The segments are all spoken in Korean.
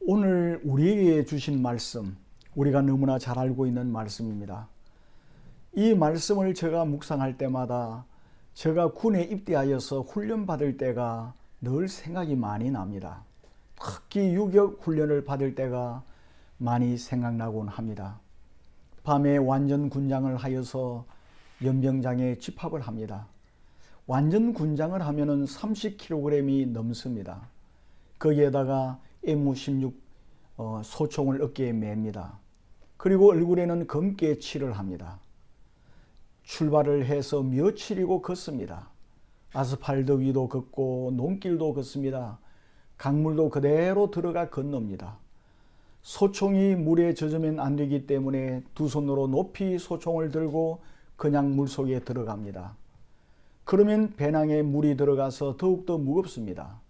오늘 우리에게 주신 말씀, 우리가 너무나 잘 알고 있는 말씀입니다. 이 말씀을 제가 묵상할 때마다 제가 군에 입대하여서 훈련 받을 때가 늘 생각이 많이 납니다. 특히 유격 훈련을 받을 때가 많이 생각나곤 합니다. 밤에 완전 군장을 하여서 연병장에 집합을 합니다. 완전 군장을 하면은 30kg이 넘습니다. 거기에다가 M16 소총을 어깨에 맵니다. 그리고 얼굴에는 검게 칠을 합니다. 출발을 해서 며칠이고 걷습니다. 아스팔트 위도 걷고 논길도 걷습니다. 강물도 그대로 들어가 건넙니다. 소총이 물에 젖으면 안 되기 때문에 두 손으로 높이 소총을 들고 그냥 물속에 들어갑니다. 그러면 배낭에 물이 들어가서 더욱더 무겁습니다.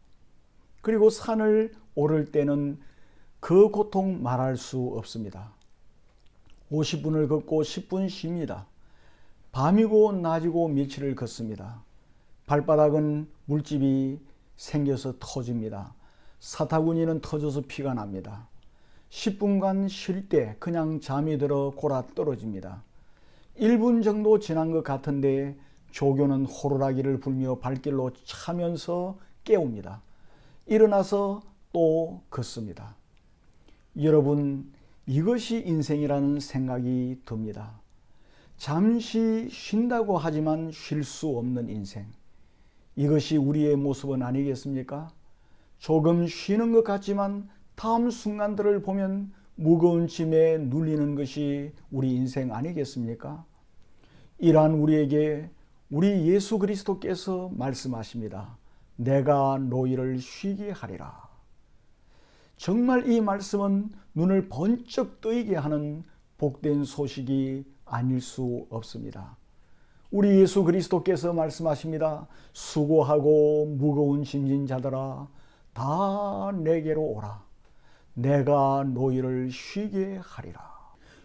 그리고 산을 오를 때는 그 고통 말할 수 없습니다. 50분을 걷고 10분 쉽니다. 밤이고 낮이고 며칠을 걷습니다. 발바닥은 물집이 생겨서 터집니다. 사타구니는 터져서 피가 납니다. 10분간 쉴 때 그냥 잠이 들어 골아 떨어집니다. 1분 정도 지난 것 같은데 조교는 호루라기를 불며 발길로 차면서 깨웁니다. 일어나서 또 걷습니다. 여러분, 이것이 인생이라는 생각이 듭니다. 잠시 쉰다고 하지만 쉴 수 없는 인생. 이것이 우리의 모습은 아니겠습니까? 조금 쉬는 것 같지만 다음 순간들을 보면 무거운 짐에 눌리는 것이 우리 인생 아니겠습니까? 이러한 우리에게 우리 예수 그리스도께서 말씀하십니다. 내가 너희를 쉬게 하리라. 정말 이 말씀은 눈을 번쩍 뜨이게 하는 복된 소식이 아닐 수 없습니다. 우리 예수 그리스도께서 말씀하십니다. 수고하고 무거운 짐진 자들아 다 내게로 오라. 내가 너희를 쉬게 하리라.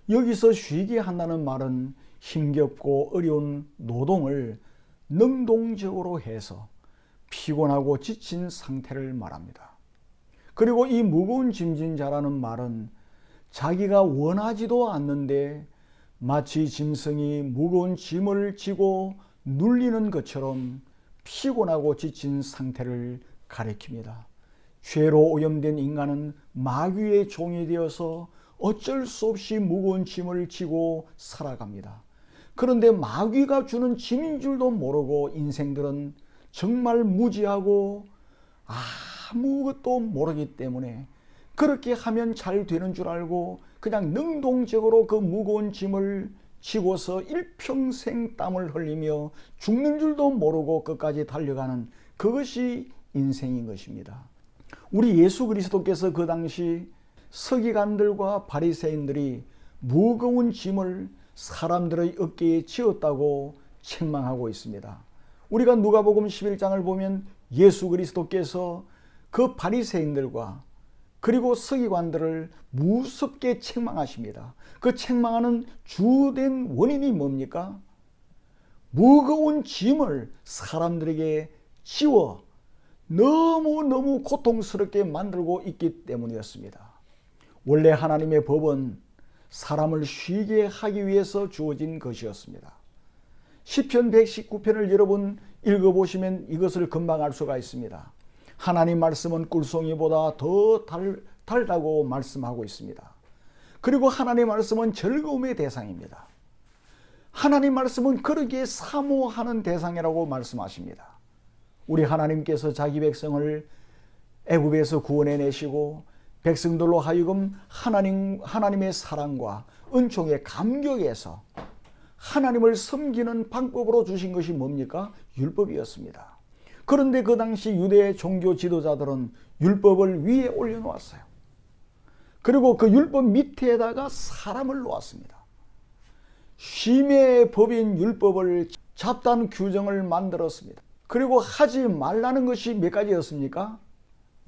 여기서 쉬게 한다는 말은 힘겹고 어려운 노동을 능동적으로 해서 피곤하고 지친 상태를 말합니다. 그리고 이 무거운 짐진 자라는 말은 자기가 원하지도 않는데 마치 짐승이 무거운 짐을 지고 눌리는 것처럼 피곤하고 지친 상태를 가리킵니다. 죄로 오염된 인간은 마귀의 종이 되어서 어쩔 수 없이 무거운 짐을 지고 살아갑니다. 그런데 마귀가 주는 짐인 줄도 모르고 인생들은 정말 무지하고 아무것도 모르기 때문에 그렇게 하면 잘 되는 줄 알고 그냥 능동적으로 그 무거운 짐을 지고서 일평생 땀을 흘리며 죽는 줄도 모르고 끝까지 달려가는 그것이 인생인 것입니다. 우리 예수 그리스도께서 그 당시 서기관들과 바리새인들이 무거운 짐을 사람들의 어깨에 지었다고 책망하고 있습니다. 우리가 누가복음 11장을 보면 예수 그리스도께서 그 바리새인들과 그리고 서기관들을 무섭게 책망하십니다. 그 책망하는 주된 원인이 뭡니까? 무거운 짐을 사람들에게 지워 너무너무 고통스럽게 만들고 있기 때문이었습니다. 원래 하나님의 법은 사람을 쉬게 하기 위해서 주어진 것이었습니다. 시편 119편을 여러분 읽어보시면 이것을 금방 알 수가 있습니다. 하나님 말씀은 꿀송이보다 더 달다고 말씀하고 있습니다. 그리고 하나님 말씀은 즐거움의 대상입니다. 하나님 말씀은 그러기에 사모하는 대상이라고 말씀하십니다. 우리 하나님께서 자기 백성을 애굽에서 구원해내시고 백성들로 하여금 하나님의 사랑과 은총에 감격해서 하나님을 섬기는 방법으로 주신 것이 뭡니까? 율법이었습니다. 그런데 그 당시 유대 종교 지도자들은 율법을 위에 올려놓았어요. 그리고 그 율법 밑에다가 사람을 놓았습니다. 쉼의 법인 율법을 잡다한 규정을 만들었습니다. 그리고 하지 말라는 것이 몇 가지였습니까?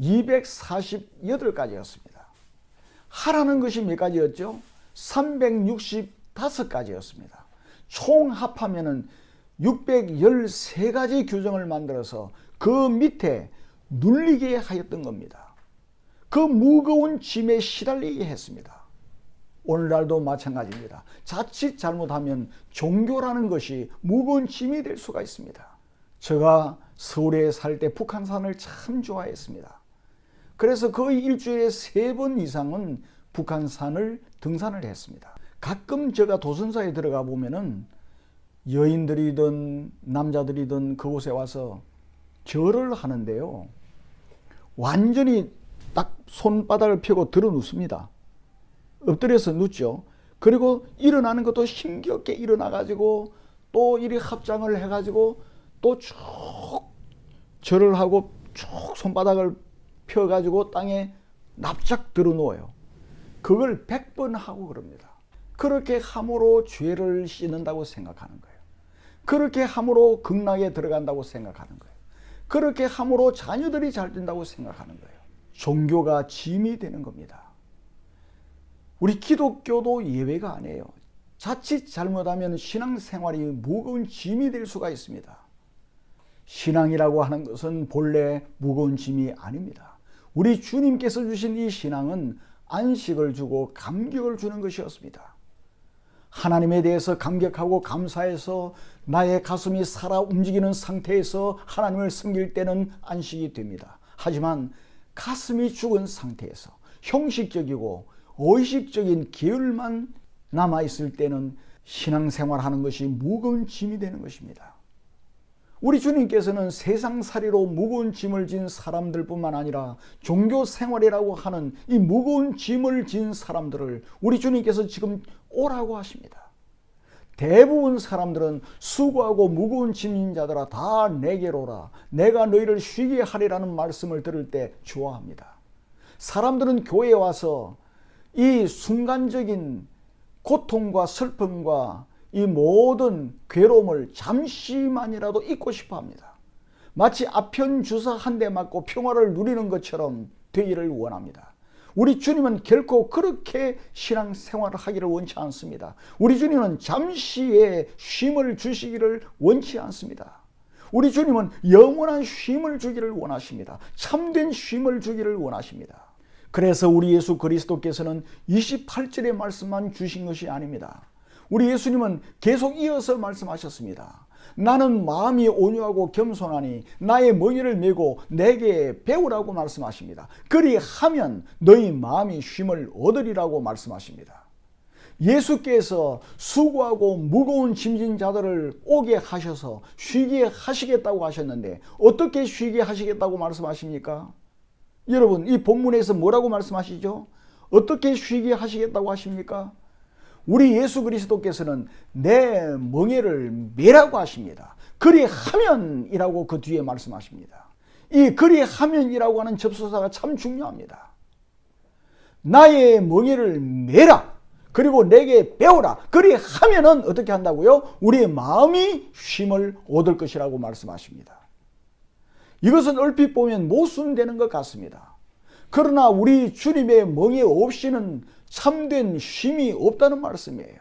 248가지였습니다. 하라는 것이 몇 가지였죠? 365가지였습니다. 총 합하면은 613가지 규정을 만들어서 그 밑에 눌리게 하였던 겁니다. 그 무거운 짐에 시달리게 했습니다. 오늘날도 마찬가지입니다. 자칫 잘못하면 종교라는 것이 무거운 짐이 될 수가 있습니다. 제가 서울에 살 때 북한산을 참 좋아했습니다. 그래서 거의 일주일에 3번 이상은 북한산을 등산을 했습니다. 가끔 제가 도선사에 들어가 보면은 여인들이든 남자들이든 그곳에 와서 절을 하는데요, 완전히 딱 손바닥을 펴고 들어 눕습니다. 엎드려서 눕죠. 그리고 일어나는 것도 힘겹게 일어나가지고 또 이리 합장을 해가지고 또 쭉 절을 하고 쭉 손바닥을 펴가지고 땅에 납작 들어 누워요. 그걸 100번 하고 그럽니다. 그렇게 함으로 죄를 씻는다고 생각하는 거예요. 그렇게 함으로 극락에 들어간다고 생각하는 거예요. 그렇게 함으로 자녀들이 잘 된다고 생각하는 거예요. 종교가 짐이 되는 겁니다. 우리 기독교도 예외가 아니에요. 자칫 잘못하면 신앙생활이 무거운 짐이 될 수가 있습니다. 신앙이라고 하는 것은 본래 무거운 짐이 아닙니다. 우리 주님께서 주신 이 신앙은 안식을 주고 감격을 주는 것이었습니다. 하나님에 대해서 감격하고 감사해서 나의 가슴이 살아 움직이는 상태에서 하나님을 섬길 때는 안식이 됩니다. 하지만 가슴이 죽은 상태에서 형식적이고 의식적인 계율만 남아있을 때는 신앙생활하는 것이 무거운 짐이 되는 것입니다. 우리 주님께서는 세상살이로 무거운 짐을 진 사람들뿐만 아니라 종교생활이라고 하는 이 무거운 짐을 진 사람들을 우리 주님께서 지금 오라고 하십니다. 대부분 사람들은 수고하고 무거운 짐진 자들아 다 내게로 오라, 내가 너희를 쉬게 하리라는 말씀을 들을 때 좋아합니다. 사람들은 교회에 와서 이 순간적인 고통과 슬픔과 이 모든 괴로움을 잠시만이라도 잊고 싶어 합니다. 마치 아편 주사 한 대 맞고 평화를 누리는 것처럼 되기를 원합니다. 우리 주님은 결코 그렇게 신앙생활을 하기를 원치 않습니다. 우리 주님은 잠시의 쉼을 주시기를 원치 않습니다. 우리 주님은 영원한 쉼을 주기를 원하십니다. 참된 쉼을 주기를 원하십니다. 그래서 우리 예수 그리스도께서는 28절의 말씀만 주신 것이 아닙니다. 우리 예수님은 계속 이어서 말씀하셨습니다. 나는 마음이 온유하고 겸손하니 나의 멍에를 메고 내게 배우라고 말씀하십니다. 그리하면 너희 마음이 쉼을 얻으리라고 말씀하십니다. 예수께서 수고하고 무거운 짐진 자들을 오게 하셔서 쉬게 하시겠다고 하셨는데 어떻게 쉬게 하시겠다고 말씀하십니까? 여러분, 이 본문에서 뭐라고 말씀하시죠? 어떻게 쉬게 하시겠다고 하십니까? 우리 예수 그리스도께서는 내 멍에를 메라고 하십니다. 그리하면이라고 그 뒤에 말씀하십니다. 이 그리하면이라고 하는 접수사가 참 중요합니다. 나의 멍에를 메라, 그리고 내게 배우라. 그리하면은 어떻게 한다고요? 우리의 마음이 쉼을 얻을 것이라고 말씀하십니다. 이것은 얼핏 보면 모순되는 것 같습니다. 그러나 우리 주님의 멍에 없이는 참된 쉼이 없다는 말씀이에요.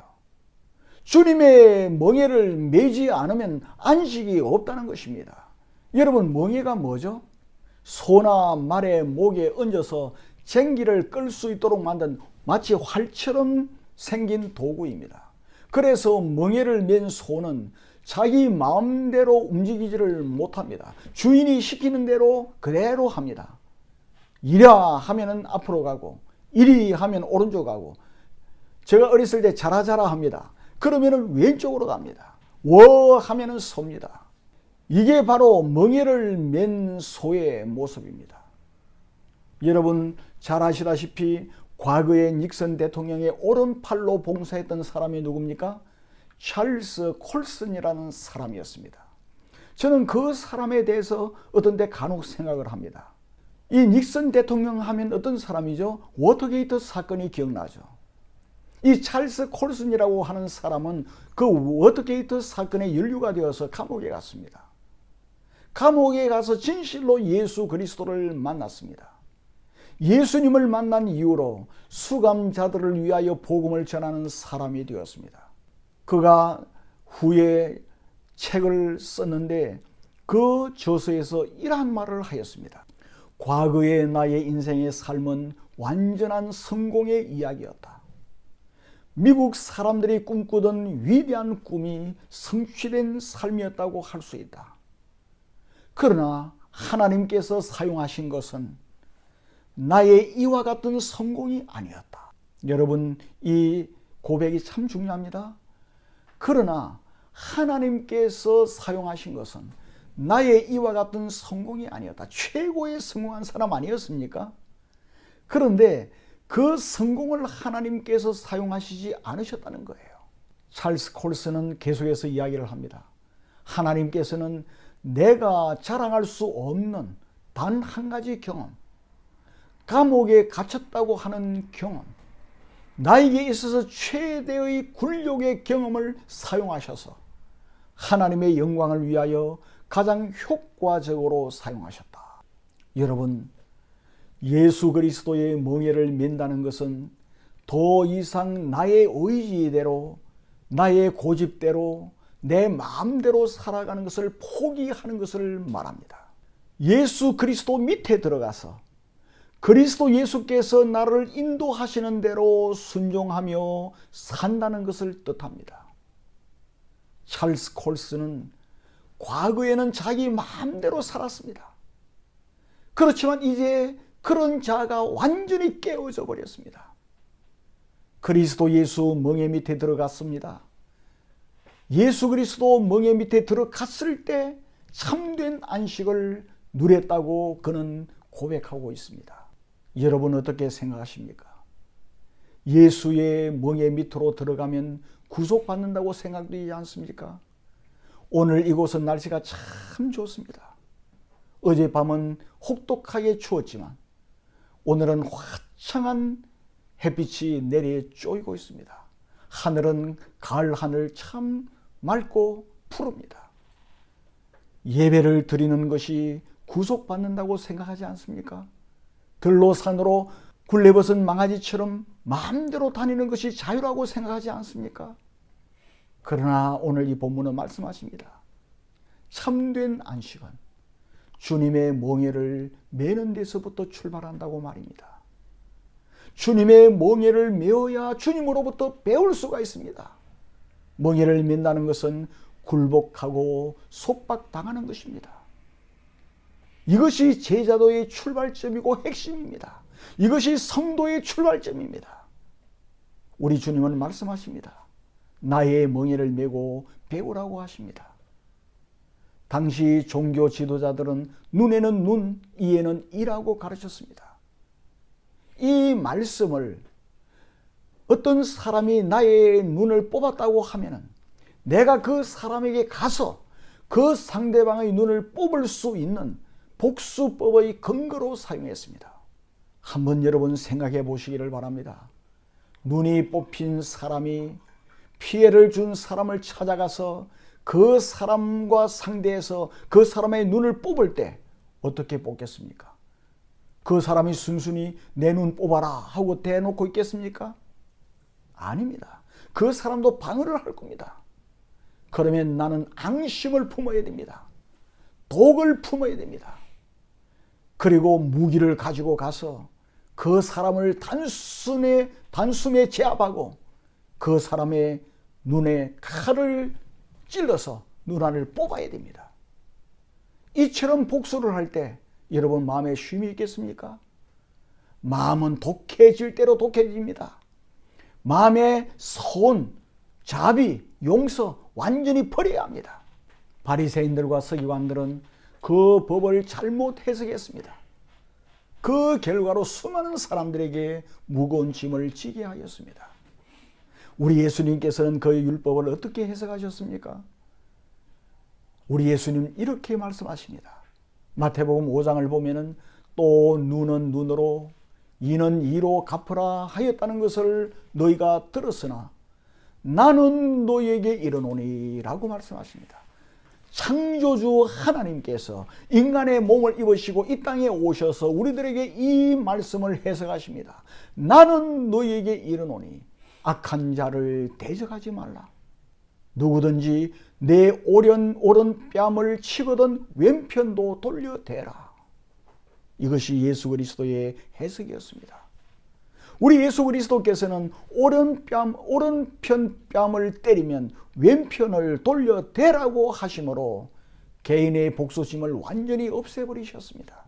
주님의 멍에를 매지 않으면 안식이 없다는 것입니다. 여러분, 멍에가 뭐죠? 소나 말의 목에 얹어서 쟁기를 끌 수 있도록 만든 마치 활처럼 생긴 도구입니다. 그래서 멍에를 맨 소는 자기 마음대로 움직이지를 못합니다. 주인이 시키는 대로 그대로 합니다. 이랴 하면은 앞으로 가고 이리 하면 오른쪽 가고, 제가 어렸을 때 자라자라 합니다. 그러면은 왼쪽으로 갑니다. 워 하면은 섭니다. 이게 바로 멍에를 맨 소의 모습입니다. 여러분 잘 아시다시피 과거에 닉슨 대통령의 오른팔로 봉사했던 사람이 누굽니까? 찰스 콜슨이라는 사람이었습니다. 저는 그 사람에 대해서 어떤 때 간혹 생각을 합니다. 이 닉슨 대통령 하면 어떤 사람이죠? 워터게이트 사건이 기억나죠. 이 찰스 콜슨이라고 하는 사람은 그 워터게이트 사건에 연루가 되어서 감옥에 갔습니다. 감옥에 가서 진실로 예수 그리스도를 만났습니다. 예수님을 만난 이후로 수감자들을 위하여 복음을 전하는 사람이 되었습니다. 그가 후에 책을 썼는데 그 저서에서 이러한 말을 하였습니다. 과거의 나의 인생의 삶은 완전한 성공의 이야기였다. 미국 사람들이 꿈꾸던 위대한 꿈이 성취된 삶이었다고 할 수 있다. 그러나 하나님께서 사용하신 것은 나의 이와 같은 성공이 아니었다. 여러분, 이 고백이 참 중요합니다. 그러나 하나님께서 사용하신 것은 나의 이와 같은 성공이 아니었다. 최고의 성공한 사람 아니었습니까? 그런데 그 성공을 하나님께서 사용하시지 않으셨다는 거예요. 찰스 콜슨은 계속해서 이야기를 합니다. 하나님께서는 내가 자랑할 수 없는 단 한 가지 경험, 감옥에 갇혔다고 하는 경험, 나에게 있어서 최대의 굴욕의 경험을 사용하셔서 하나님의 영광을 위하여 가장 효과적으로 사용하셨다. 여러분, 예수 그리스도의 멍에를 맨다는 것은 더 이상 나의 의지대로, 나의 고집대로, 내 마음대로 살아가는 것을 포기하는 것을 말합니다. 예수 그리스도 밑에 들어가서 그리스도 예수께서 나를 인도하시는 대로 순종하며 산다는 것을 뜻합니다. 찰스 콜슨은 과거에는 자기 마음대로 살았습니다. 그렇지만 이제 그런 자가 완전히 깨어져 버렸습니다. 그리스도 예수 멍에 밑에 들어갔습니다. 예수 그리스도 멍에 밑에 들어갔을 때 참된 안식을 누렸다고 그는 고백하고 있습니다. 여러분 어떻게 생각하십니까? 예수의 멍에 밑으로 들어가면 구속받는다고 생각되지 않습니까? 오늘 이곳은 날씨가 참 좋습니다. 어젯밤은 혹독하게 추웠지만 오늘은 화창한 햇빛이 내리에 쪼이고 있습니다. 하늘은 가을 하늘 참 맑고 푸릅니다. 예배를 드리는 것이 구속받는다고 생각하지 않습니까? 들로 산으로 굴레벗은 망아지처럼 마음대로 다니는 것이 자유라고 생각하지 않습니까? 그러나 오늘 이 본문은 말씀하십니다. 참된 안식은 주님의 멍에를 매는 데서부터 출발한다고 말입니다. 주님의 멍에를 메어야 주님으로부터 배울 수가 있습니다. 멍에를 맨다는 것은 굴복하고 속박당하는 것입니다. 이것이 제자도의 출발점이고 핵심입니다. 이것이 성도의 출발점입니다. 우리 주님은 말씀하십니다. 나의 멍에를 메고 배우라고 하십니다. 당시 종교 지도자들은 눈에는 눈, 이에는 이라고 가르쳤습니다. 이 말씀을 어떤 사람이 나의 눈을 뽑았다고 하면은 내가 그 사람에게 가서 그 상대방의 눈을 뽑을 수 있는 복수법의 근거로 사용했습니다. 한번 여러분 생각해 보시기를 바랍니다. 눈이 뽑힌 사람이 피해를 준 사람을 찾아가서 그 사람과 상대해서 그 사람의 눈을 뽑을 때 어떻게 뽑겠습니까? 그 사람이 순순히 내 눈 뽑아라 하고 대놓고 있겠습니까? 아닙니다. 그 사람도 방어를 할 겁니다. 그러면 나는 앙심을 품어야 됩니다. 독을 품어야 됩니다. 그리고 무기를 가지고 가서 그 사람을 단숨에 제압하고 그 사람의 눈에 칼을 찔러서 눈알을 뽑아야 됩니다. 이처럼 복수를 할 때 여러분 마음에 쉼이 있겠습니까? 마음은 독해질 대로 독해집니다. 마음의 서운, 자비, 용서 완전히 버려야 합니다. 바리새인들과 서기관들은 그 법을 잘못 해석했습니다. 그 결과로 수많은 사람들에게 무거운 짐을 지게 하였습니다. 우리 예수님께서는 그 율법을 어떻게 해석하셨습니까? 우리 예수님 이렇게 말씀하십니다. 마태복음 5장을 보면은 또 눈은 눈으로 이는 이로 갚으라 하였다는 것을 너희가 들었으나 나는 너희에게 이르노니 라고 말씀하십니다. 창조주 하나님께서 인간의 몸을 입으시고 이 땅에 오셔서 우리들에게 이 말씀을 해석하십니다. 나는 너희에게 이르노니 악한 자를 대적하지 말라. 누구든지 내 오른 뺨을 치거든 왼편도 돌려대라. 이것이 예수 그리스도의 해석이었습니다. 우리 예수 그리스도께서는 오른편 뺨을 때리면 왼편을 돌려대라고 하심으로 개인의 복수심을 완전히 없애버리셨습니다.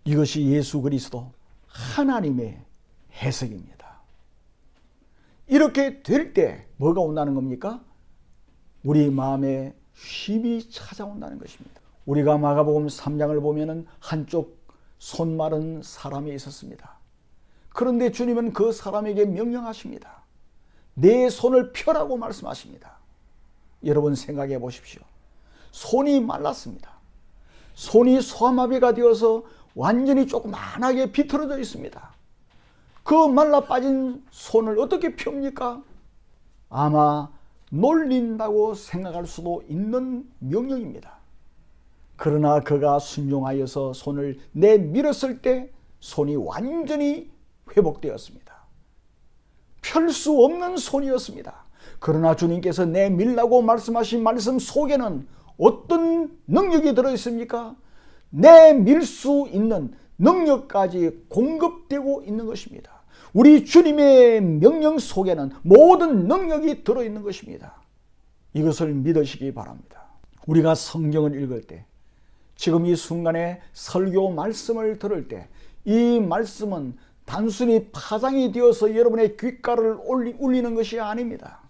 이것이 예수 그리스도 하나님의 해석입니다. 이렇게 될 때 뭐가 온다는 겁니까? 우리 마음에 쉼이 찾아온다는 것입니다. 우리가 마가복음 3장을 보면은 한쪽 손 마른 사람이 있었습니다. 그런데 주님은 그 사람에게 명령하십니다. 내 손을 펴라고 말씀하십니다. 여러분 생각해 보십시오. 손이 말랐습니다. 손이 소아마비가 되어서 완전히 조그만하게 비틀어져 있습니다. 그 말라 빠진 손을 어떻게 펴입니까? 아마 놀린다고 생각할 수도 있는 명령입니다. 그러나 그가 순종하여서 손을 내밀었을 때 손이 완전히 회복되었습니다. 펼 수 없는 손이었습니다. 그러나 주님께서 내밀라고 말씀하신 말씀 속에는 어떤 능력이 들어있습니까? 내밀 수 있는 능력까지 공급되고 있는 것입니다. 우리 주님의 명령 속에는 모든 능력이 들어있는 것입니다. 이것을 믿으시기 바랍니다. 우리가 성경을 읽을 때, 지금 이 순간에 설교 말씀을 들을 때, 이 말씀은 단순히 파장이 되어서 여러분의 귓가를 울리는 것이 아닙니다.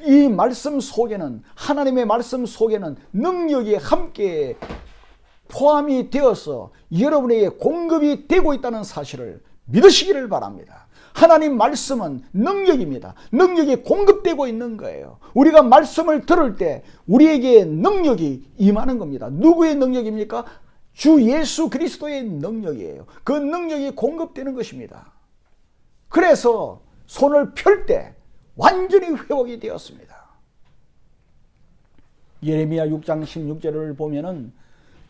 이 말씀 속에는, 하나님의 말씀 속에는 능력이 함께 포함이 되어서 여러분에게 공급이 되고 있다는 사실을 믿으시기를 바랍니다. 하나님 말씀은 능력입니다. 능력이 공급되고 있는 거예요. 우리가 말씀을 들을 때 우리에게 능력이 임하는 겁니다. 누구의 능력입니까? 주 예수 그리스도의 능력이에요. 그 능력이 공급되는 것입니다. 그래서 손을 펼 때 완전히 회복이 되었습니다. 예레미야 6장 16절을 보면은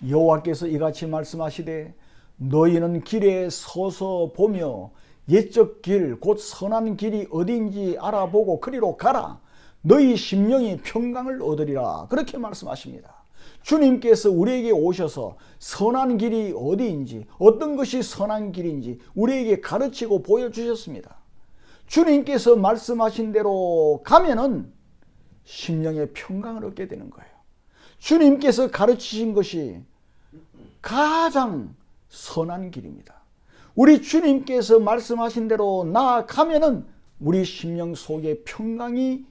여호와께서 이같이 말씀하시되 너희는 길에 서서 보며 옛적 길 곧 선한 길이 어디인지 알아보고 그리로 가라. 너희 심령이 평강을 얻으리라. 그렇게 말씀하십니다. 주님께서 우리에게 오셔서 선한 길이 어디인지, 어떤 것이 선한 길인지 우리에게 가르치고 보여주셨습니다. 주님께서 말씀하신 대로 가면은 심령의 평강을 얻게 되는 거예요. 주님께서 가르치신 것이 가장 선한 길입니다. 우리 주님께서 말씀하신 대로 나아가면은 우리 심령 속에 평강이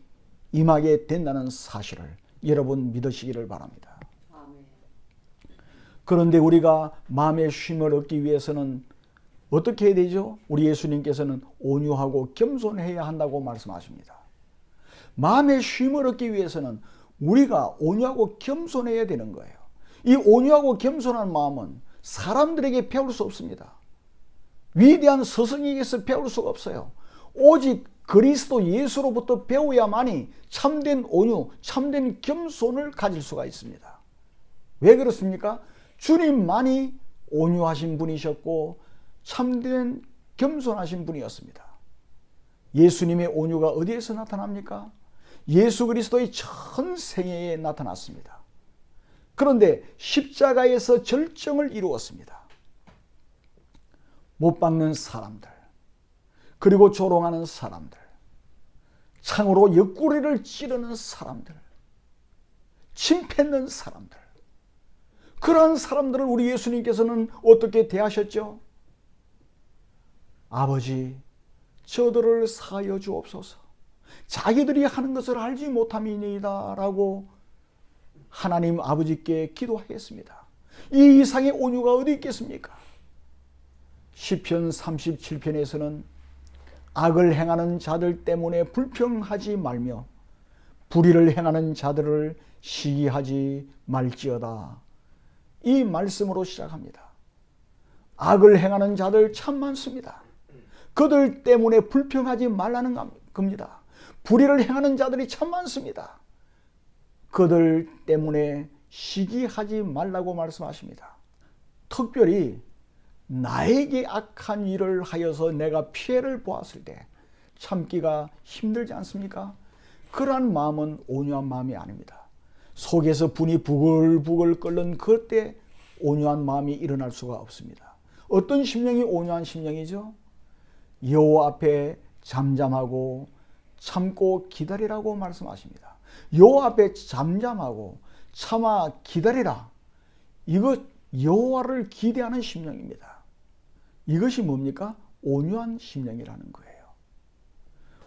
임하게 된다는 사실을 여러분 믿으시기를 바랍니다. 그런데 우리가 마음의 쉼을 얻기 위해서는 어떻게 해야 되죠? 우리 예수님께서는 온유하고 겸손해야 한다고 말씀하십니다. 마음의 쉼을 얻기 위해서는 우리가 온유하고 겸손해야 되는 거예요. 이 온유하고 겸손한 마음은 사람들에게 배울 수 없습니다. 위대한 스승에게서 배울 수가 없어요. 오직 그리스도 예수로부터 배워야만이 참된 온유, 참된 겸손을 가질 수가 있습니다. 왜 그렇습니까? 주님만이 온유하신 분이셨고 참된 겸손하신 분이었습니다. 예수님의 온유가 어디에서 나타납니까? 예수 그리스도의 전생애에 나타났습니다. 그런데 십자가에서 절정을 이루었습니다. 못 박는 사람들, 그리고 조롱하는 사람들, 창으로 옆구리를 찌르는 사람들, 침 뱉는 사람들, 그러한 사람들을 우리 예수님께서는 어떻게 대하셨죠? 아버지, 저들을 사하여 주옵소서. 자기들이 하는 것을 알지 못함이니이다 라고 하나님 아버지께 기도하겠습니다. 이 이상의 온유가 어디 있겠습니까? 시편 37편에서는 악을 행하는 자들 때문에 불평하지 말며 불의를 행하는 자들을 시기하지 말지어다. 이 말씀으로 시작합니다. 악을 행하는 자들 참 많습니다. 그들 때문에 불평하지 말라는 겁니다. 불의를 행하는 자들이 참 많습니다. 그들 때문에 시기하지 말라고 말씀하십니다. 특별히 나에게 악한 일을 하여서 내가 피해를 보았을 때 참기가 힘들지 않습니까? 그러한 마음은 온유한 마음이 아닙니다. 속에서 분이 부글부글 끓는 그때 온유한 마음이 일어날 수가 없습니다. 어떤 심령이 온유한 심령이죠? 여호와 앞에 잠잠하고 참고 기다리라고 말씀하십니다. 여호와 앞에 잠잠하고 참아 기다리라. 이것 여호와를 기대하는 심령입니다. 이것이 뭡니까? 온유한 심령이라는 거예요.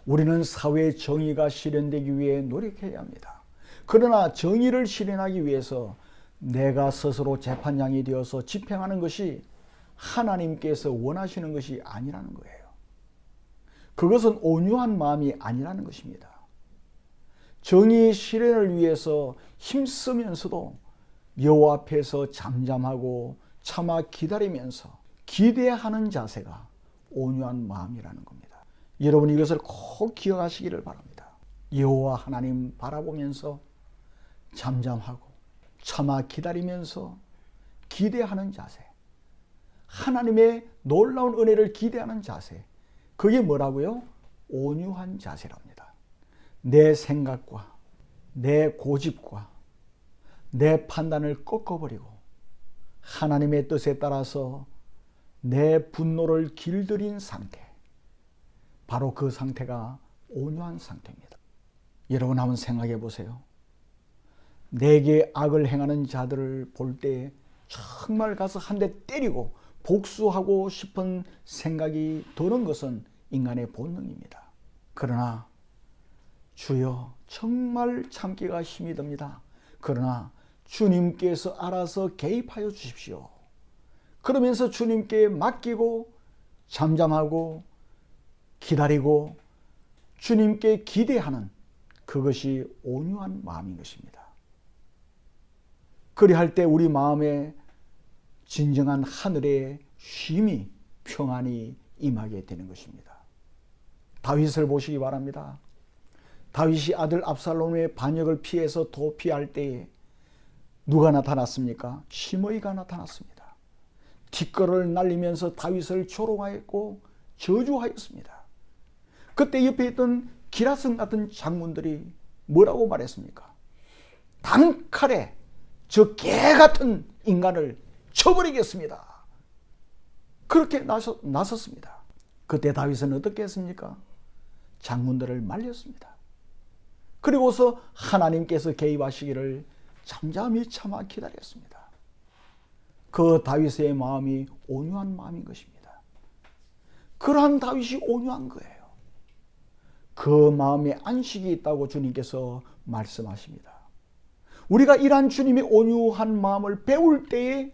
우리는 사회의 정의가 실현되기 위해 노력해야 합니다. 그러나 정의를 실현하기 위해서 내가 스스로 재판장이 되어서 집행하는 것이 하나님께서 원하시는 것이 아니라는 거예요. 그것은 온유한 마음이 아니라는 것입니다. 정의 실현을 위해서 힘쓰면서도 여호와 앞에서 잠잠하고 참아 기다리면서 기대하는 자세가 온유한 마음이라는 겁니다. 여러분 이것을 꼭 기억하시기를 바랍니다. 여호와 하나님 바라보면서 잠잠하고 참아 기다리면서 기대하는 자세, 하나님의 놀라운 은혜를 기대하는 자세, 그게 뭐라고요? 온유한 자세랍니다. 내 생각과 내 고집과 내 판단을 꺾어버리고 하나님의 뜻에 따라서 내 분노를 길들인 상태, 바로 그 상태가 온유한 상태입니다. 여러분 한번 생각해 보세요. 내게 악을 행하는 자들을 볼 때 정말 가서 한 대 때리고 복수하고 싶은 생각이 드는 것은 인간의 본능입니다. 그러나 주여 정말 참기가 힘이 듭니다. 그러나 주님께서 알아서 개입하여 주십시오. 그러면서 주님께 맡기고 잠잠하고 기다리고 주님께 기대하는 그것이 온유한 마음인 것입니다. 그리할 때 우리 마음에 진정한 하늘의 쉼이 평안이 임하게 되는 것입니다. 다윗을 보시기 바랍니다. 다윗이 아들 압살롬의 반역을 피해서 도피할 때에 누가 나타났습니까? 시므이가 나타났습니다. 뒷걸을 날리면서 다윗을 조롱하였고 저주하였습니다. 그때 옆에 있던 기라성 같은 장군들이 뭐라고 말했습니까? 단칼에 저 개 같은 인간을 쳐버리겠습니다. 그렇게 나섰습니다. 그때 다윗은 어떻게 했습니까? 장군들을 말렸습니다. 그리고서 하나님께서 개입하시기를 잠잠히 참아 기다렸습니다. 그 다윗의 마음이 온유한 마음인 것입니다. 그러한 다윗이 온유한 거예요. 그 마음에 안식이 있다고 주님께서 말씀하십니다. 우리가 이러한 주님의 온유한 마음을 배울 때에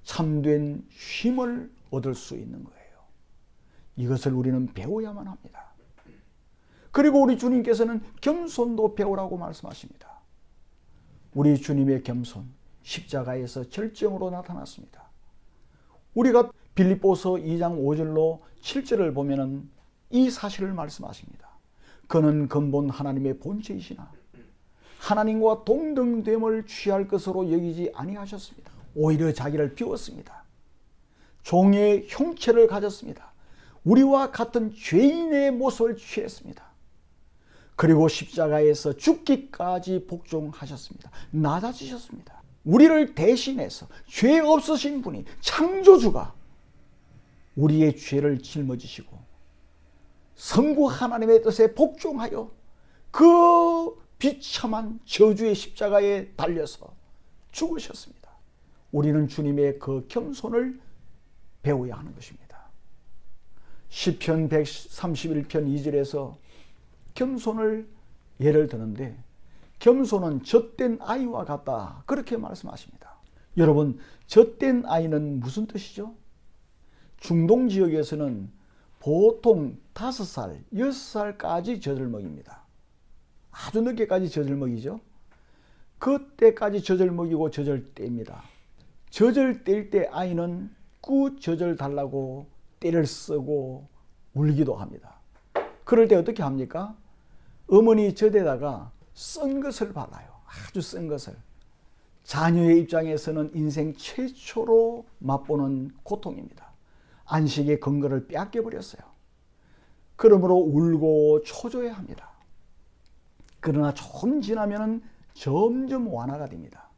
참된 쉼을 얻을 수 있는 거예요. 이것을 우리는 배워야만 합니다. 그리고 우리 주님께서는 겸손도 배우라고 말씀하십니다. 우리 주님의 겸손, 십자가에서 절정으로 나타났습니다. 우리가 빌립보서 2장 5절로 7절을 보면은 이 사실을 말씀하십니다. 그는 근본 하나님의 본체이시나 하나님과 동등됨을 취할 것으로 여기지 아니하셨습니다. 오히려 자기를 비웠습니다. 종의 형체를 가졌습니다. 우리와 같은 죄인의 모습을 취했습니다. 그리고 십자가에서 죽기까지 복종하셨습니다. 낮아지셨습니다. 우리를 대신해서 죄 없으신 분이 창조주가 우리의 죄를 짊어지시고 성부 하나님의 뜻에 복종하여 그 비참한 저주의 십자가에 달려서 죽으셨습니다. 우리는 주님의 그 겸손을 배워야 하는 것입니다. 시편 131편 2절에서 겸손을 예를 드는데 겸손은 젖된 아이와 같다 그렇게 말씀하십니다. 여러분 젖된 아이는 무슨 뜻이죠? 중동 지역에서는 보통 5살, 6살까지 젖을 먹입니다. 아주 늦게까지 젖을 먹이죠. 그때까지 젖을 먹이고 젖을 뗍니다. 젖을 뗄 때 아이는 꾸 젖을 달라고 떼를 쓰고 울기도 합니다. 그럴 때 어떻게 합니까? 어머니 젖에다가 쓴 것을 발라요. 아주 쓴 것을. 자녀의 입장에서는 인생 최초로 맛보는 고통입니다. 안식의 근거를 빼앗겨버렸어요. 그러므로 울고 초조해합니다. 그러나 조금 지나면 점점 완화가 됩니다.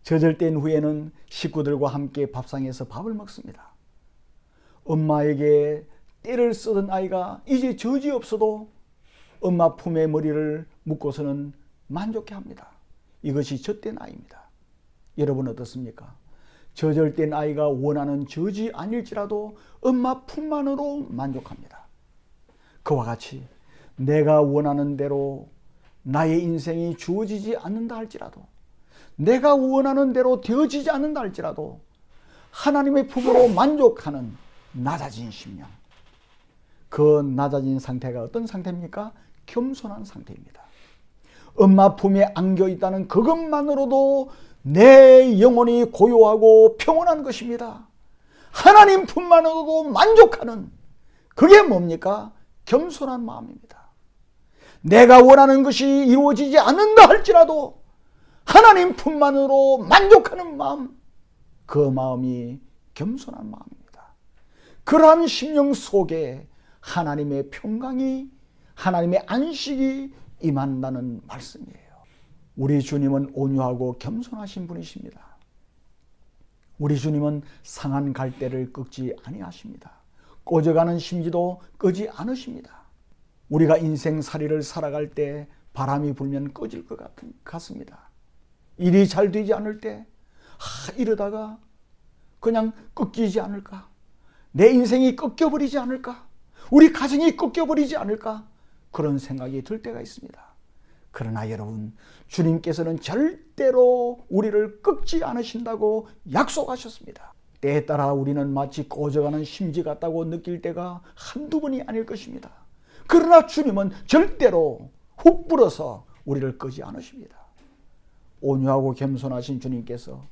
젖을 뗀 후에는 식구들과 함께 밥상에서 밥을 먹습니다. 엄마에게 떼를 쓰던 아이가 이제 저지없어도 엄마 품에 머리를 묶고서는 만족해합니다. 이것이 젖된 아이입니다. 여러분 어떻습니까? 저절된 아이가 원하는 젖이 아닐지라도 엄마 품만으로 만족합니다. 그와 같이 내가 원하는 대로 나의 인생이 주어지지 않는다 할지라도, 내가 원하는 대로 되어지지 않는다 할지라도 하나님의 품으로 만족하는 낮아진 심령, 그 낮아진 상태가 어떤 상태입니까? 겸손한 상태입니다. 엄마 품에 안겨 있다는 그것만으로도 내 영혼이 고요하고 평온한 것입니다. 하나님 품만으로도 만족하는, 그게 뭡니까? 겸손한 마음입니다. 내가 원하는 것이 이루어지지 않는다 할지라도 하나님 품만으로 만족하는 마음, 그 마음이 겸손한 마음입니다. 그러한 심령 속에 하나님의 평강이, 하나님의 안식이 임한다는 말씀이에요. 우리 주님은 온유하고 겸손하신 분이십니다. 우리 주님은 상한 갈대를 꺾지 아니하십니다. 꺼져가는 심지도 끄지 않으십니다. 우리가 인생살이를 살아갈 때 바람이 불면 꺼질 것 같습니다. 일이 잘 되지 않을 때 이러다가 그냥 꺾이지 않을까? 내 인생이 꺾여버리지 않을까? 우리 가정이 꺾여버리지 않을까? 그런 생각이 들 때가 있습니다. 그러나 여러분, 주님께서는 절대로 우리를 꺾지 않으신다고 약속하셨습니다. 때에 따라 우리는 마치 꺼져가는 심지 같다고 느낄 때가 한두 번이 아닐 것입니다. 그러나 주님은 절대로 훅 불어서 우리를 끄지 않으십니다. 온유하고 겸손하신 주님께서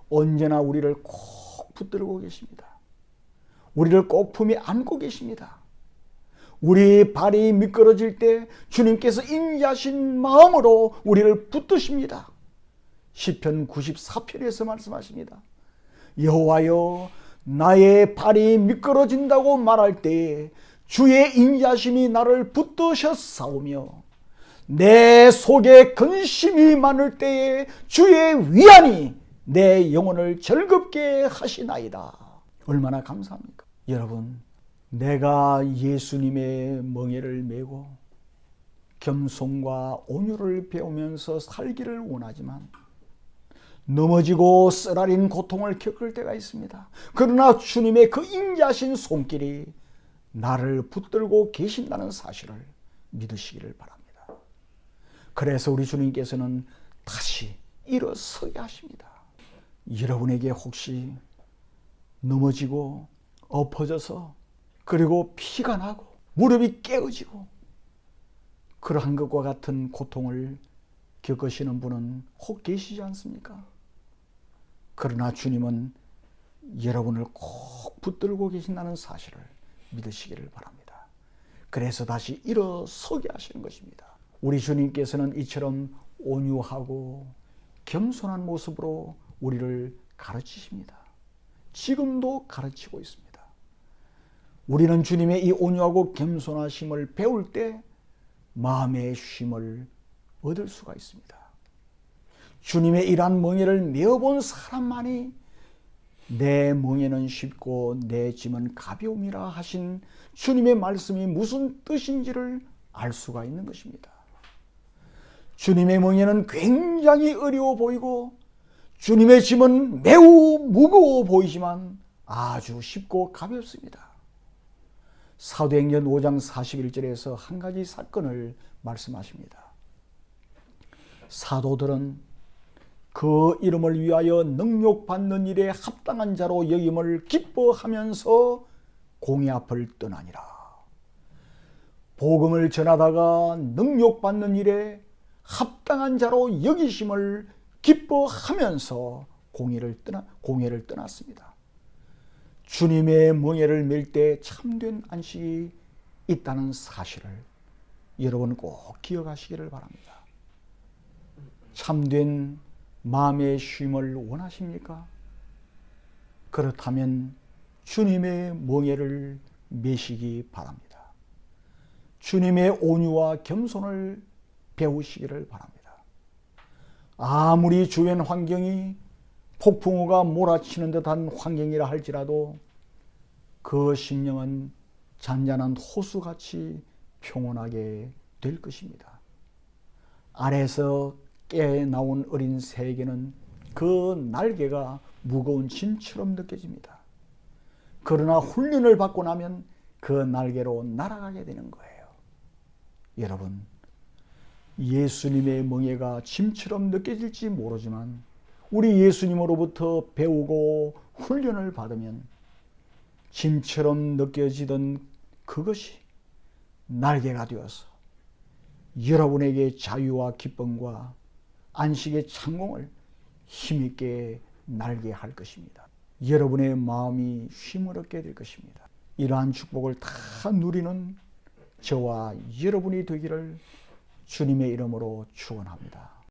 언제나 우리를 꼭 붙들고 계십니다. 우리를 꼭 품에 안고 계십니다. 우리 발이 미끄러질 때 주님께서 인자하신 마음으로 우리를 붙드십니다. 시편 94편에서 말씀하십니다. 여호와여, 나의 발이 미끄러진다고 말할 때에 주의 인자심이 나를 붙드셨사오며, 내 속에 근심이 많을 때에 주의 위안이 내 영혼을 즐겁게 하시나이다. 얼마나 감사합니까? 여러분, 내가 예수님의 멍에를 메고 겸손과 온유를 배우면서 살기를 원하지만 넘어지고 쓰라린 고통을 겪을 때가 있습니다. 그러나 주님의 그 인자하신 손길이 나를 붙들고 계신다는 사실을 믿으시기를 바랍니다. 그래서 우리 주님께서는 다시 일어서게 하십니다. 여러분에게 혹시 넘어지고 엎어져서, 그리고 피가 나고 무릎이 깨어지고 그러한 것과 같은 고통을 겪으시는 분은 혹 계시지 않습니까? 그러나 주님은 여러분을 꼭 붙들고 계신다는 사실을 믿으시기를 바랍니다. 그래서 다시 일어서게 하시는 것입니다. 우리 주님께서는 이처럼 온유하고 겸손한 모습으로 우리를 가르치십니다. 지금도 가르치고 있습니다. 우리는 주님의 이 온유하고 겸손하심을 배울 때 마음의 쉼을 얻을 수가 있습니다. 주님의 이러한 멍에를 메어본 사람만이 내 멍에는 쉽고 내 짐은 가벼움이라 하신 주님의 말씀이 무슨 뜻인지를 알 수가 있는 것입니다. 주님의 멍에는 굉장히 어려워 보이고 주님의 짐은 매우 무거워 보이지만 아주 쉽고 가볍습니다. 사도행전 5장 41절에서 한 가지 사건을 말씀하십니다. 사도들은 그 이름을 위하여 능욕받는 일에 합당한 자로 여김을 기뻐하면서 공의 앞을 떠나니라. 복음을 전하다가 능욕받는 일에 합당한 자로 여기심을 기뻐하면서 공회를 떠났습니다. 주님의 멍에를 맬 때 참된 안식이 있다는 사실을 여러분 꼭 기억하시기를 바랍니다. 참된 마음의 쉼을 원하십니까? 그렇다면 주님의 멍에를 메시기 바랍니다. 주님의 온유와 겸손을 배우시기를 바랍니다. 아무리 주변 환경이 폭풍우가 몰아치는 듯한 환경이라 할지라도 그 심령은 잔잔한 호수같이 평온하게 될 것입니다. 알에서 깨 나온 어린 새에게는 그 날개가 무거운 짐처럼 느껴집니다. 그러나 훈련을 받고 나면 그 날개로 날아가게 되는 거예요. 여러분, 예수님의 멍에가 짐처럼 느껴질지 모르지만 우리 예수님으로부터 배우고 훈련을 받으면 짐처럼 느껴지던 그것이 날개가 되어서 여러분에게 자유와 기쁨과 안식의 창공을 힘있게 날게 할 것입니다. 여러분의 마음이 쉼을 얻게 될 것입니다. 이러한 축복을 다 누리는 저와 여러분이 되기를 주님의 이름으로 축원합니다.